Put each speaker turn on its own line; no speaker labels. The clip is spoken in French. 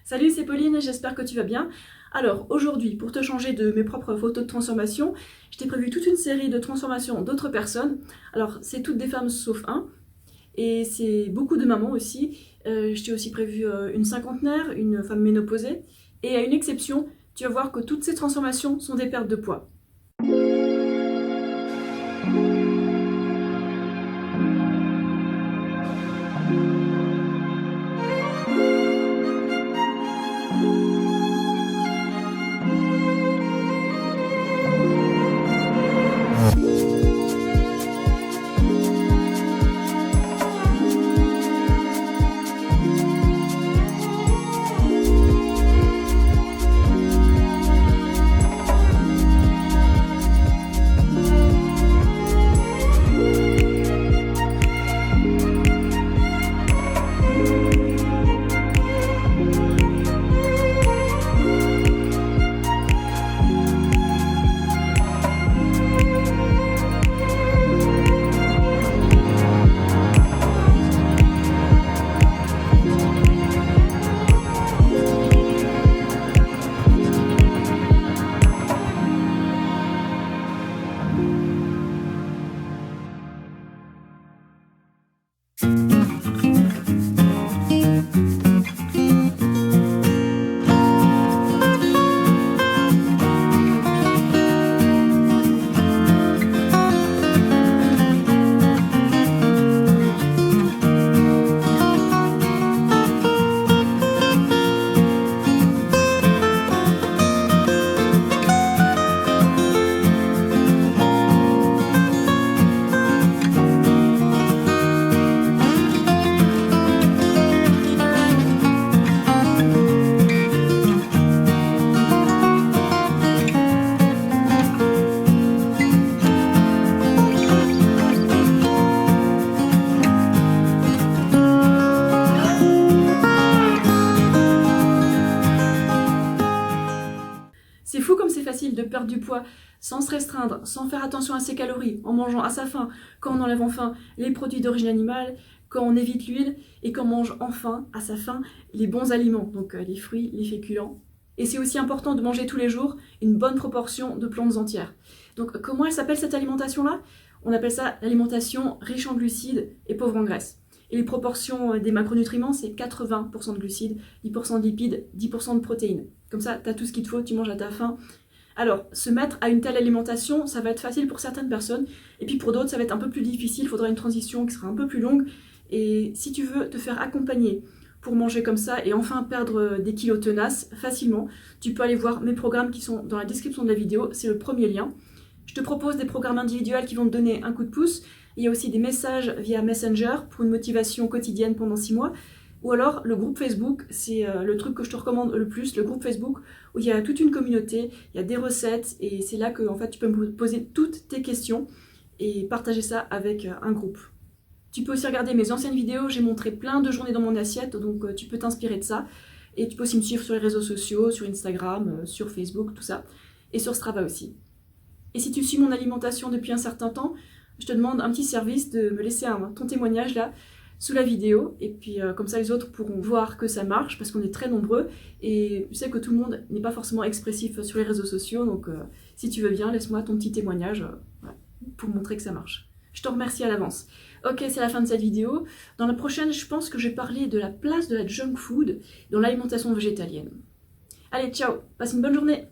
Salut, c'est Pauline, j'espère que tu vas bien. Alors, aujourd'hui, pour te changer de mes propres photos de transformation, je t'ai prévu toute une série de transformations d'autres personnes. Alors, c'est toutes des femmes sauf un, et c'est beaucoup de mamans aussi. Je t'ai aussi prévu une cinquantenaire, une femme ménopausée, et à une exception, tu vas voir que toutes ces transformations sont des pertes de poids. C'est fou comme c'est facile de perdre du poids sans se restreindre, sans faire attention à ses calories, en mangeant à sa faim, quand on enlève enfin les produits d'origine animale, quand on évite l'huile et qu'on mange enfin à sa faim les bons aliments, donc les fruits, les féculents. Et c'est aussi important de manger tous les jours une bonne proportion de plantes entières. Donc comment elle s'appelle cette alimentation-là? On appelle ça l'alimentation riche en glucides et pauvre en graisse. Et les proportions des macronutriments, c'est 80% de glucides, 10% de lipides, 10% de protéines. Comme ça, tu as tout ce qu'il te faut, tu manges à ta faim. Alors, se mettre à une telle alimentation, ça va être facile pour certaines personnes, et puis pour d'autres, ça va être un peu plus difficile, il faudra une transition qui sera un peu plus longue. Et si tu veux te faire accompagner pour manger comme ça et enfin perdre des kilos tenaces facilement, tu peux aller voir mes programmes qui sont dans la description de la vidéo, c'est le premier lien. Je te propose des programmes individuels qui vont te donner un coup de pouce. Il y a aussi des messages via Messenger pour une motivation quotidienne pendant 6 mois. Ou alors le groupe Facebook, c'est le truc que je te recommande le plus, le groupe Facebook où il y a toute une communauté, il y a des recettes et c'est là que en fait, tu peux me poser toutes tes questions et partager ça avec un groupe. Tu peux aussi regarder mes anciennes vidéos, j'ai montré plein de journées dans mon assiette, donc tu peux t'inspirer de ça. Et tu peux aussi me suivre sur les réseaux sociaux, sur Instagram, sur Facebook, tout ça. Et sur Strava aussi. Et si tu suis mon alimentation depuis un certain temps, je te demande un petit service de me laisser ton témoignage là, sous la vidéo. Et puis comme ça les autres pourront voir que ça marche, parce qu'on est très nombreux. Et je sais que tout le monde n'est pas forcément expressif sur les réseaux sociaux. Donc si tu veux bien, laisse-moi ton petit témoignage voilà, pour montrer que ça marche. Je te remercie à l'avance. Ok, c'est la fin de cette vidéo. Dans la prochaine, je pense que je vais parler de la place de la junk food dans l'alimentation végétalienne. Allez, ciao, passe une bonne journée.